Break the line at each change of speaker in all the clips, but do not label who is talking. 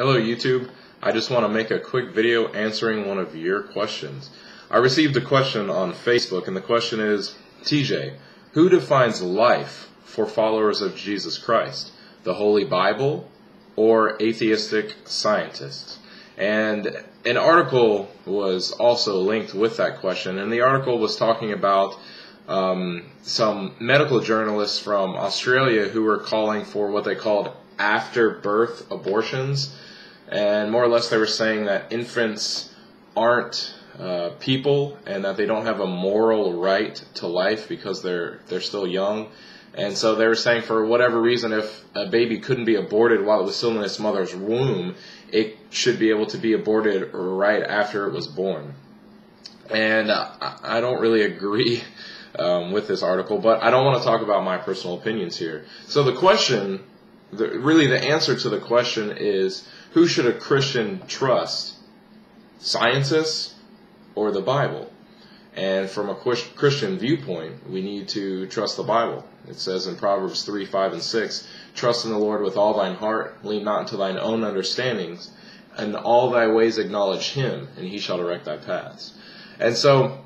Hello YouTube, I just want to make a quick video answering one of your questions. I received a question on Facebook and the question is, TJ, who defines life for followers of Jesus Christ? The Holy Bible or atheistic scientists? And an article was also linked with that question, and the article was talking about some medical journalists from Australia who were calling for what they called after-birth abortions. And more or less they were saying that infants aren't people and that they don't have a moral right to life because they're still young. And so they were saying for whatever reason, if a baby couldn't be aborted while it was still in its mother's womb, it should be able to be aborted right after it was born. And I don't really agree with this article, but I don't want to talk about my personal opinions here. So the question, really the answer to the question is, who should a Christian trust? Scientists or the Bible? And from a Christian viewpoint, we need to trust the Bible. It says in Proverbs 3, 5, and 6, trust in the Lord with all thine heart, lean not unto thine own understandings, and all thy ways acknowledge him, and he shall direct thy paths. And so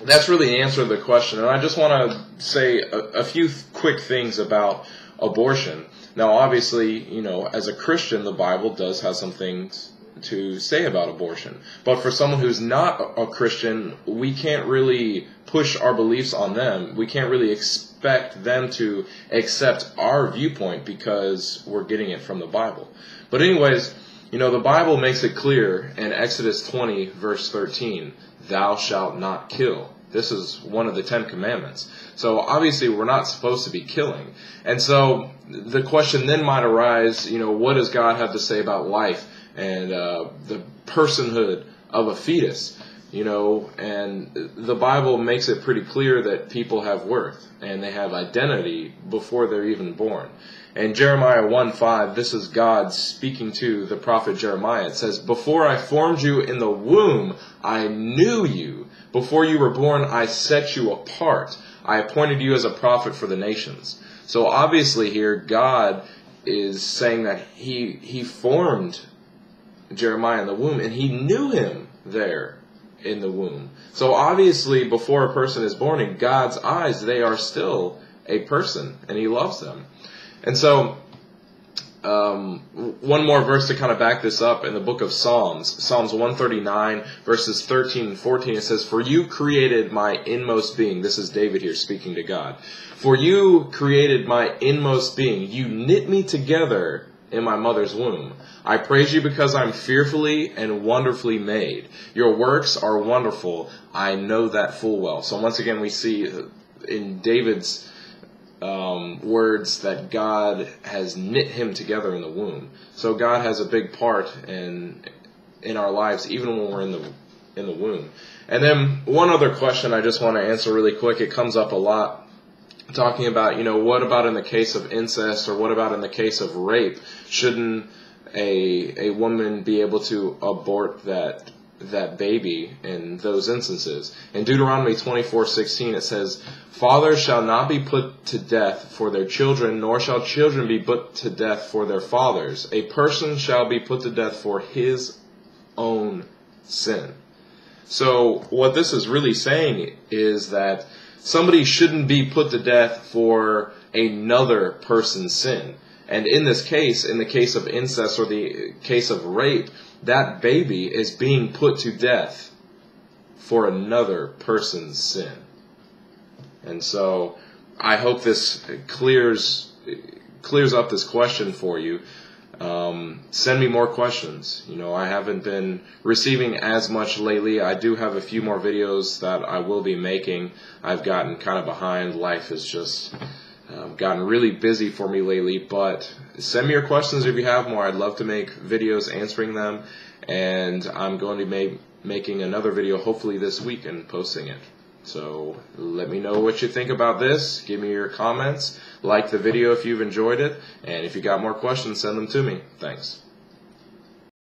that's really the answer to the question. And I just want to say a few quick things about abortion. Now, obviously, you know, as a Christian, the Bible does have some things to say about abortion. But for someone who's not a Christian, we can't really push our beliefs on them. We can't really expect them to accept our viewpoint because we're getting it from the Bible. But anyways, you know, the Bible makes it clear in Exodus 20, verse 13, thou shalt not kill. This is one of the 10 commandments. So obviously we're not supposed to be killing. And so the question then might arise, you know, what does God have to say about life and the personhood of a fetus? You know, and the Bible makes it pretty clear that people have worth and they have identity before they're even born. And Jeremiah 1:5, this is God speaking to the prophet Jeremiah. It says, before I formed you in the womb, I knew you. Before you were born, I set you apart. I appointed you as a prophet for the nations. So obviously here, God is saying that he formed Jeremiah in the womb, and he knew him there in the womb. So obviously, before a person is born, in God's eyes, they are still a person, and he loves them. And so, one more verse to kind of back this up in the book of Psalms, Psalms 139, verses 13 and 14, it says, for you created my inmost being. This is David here speaking to God. For you created my inmost being. You knit me together in my mother's womb. I praise you because I'm fearfully and wonderfully made. Your works are wonderful. I know that full well. So once again, we see in David's words that God has knit him together in the womb. So God has a big part in our lives, even when we're in the womb. And then one other question I just want to answer really quick. It comes up a lot, talking about, you know, what about in the case of incest, or what about in the case of rape? Shouldn't a woman be able to abort that baby in those instances? In Deuteronomy 24:16 it says, fathers shall not be put to death for their children, nor shall children be put to death for their fathers. A person shall be put to death for his own sin. So what this is really saying is that somebody shouldn't be put to death for another person's sin. And in this case, in the case of incest or the case of rape, that baby is being put to death for another person's sin. And so I hope this clears up this question for you. Send me more questions. You know, I haven't been receiving as much lately. I do have a few more videos that I will be making. I've gotten kind of behind. Life has just gotten really busy for me lately, but send me your questions if you have more. I'd love to make videos answering them, and I'm going to be making another video hopefully this week and posting it. So let me know what you think about this. Give me your comments. Like the video if you've enjoyed it, and if you got more questions, send them to me. Thanks.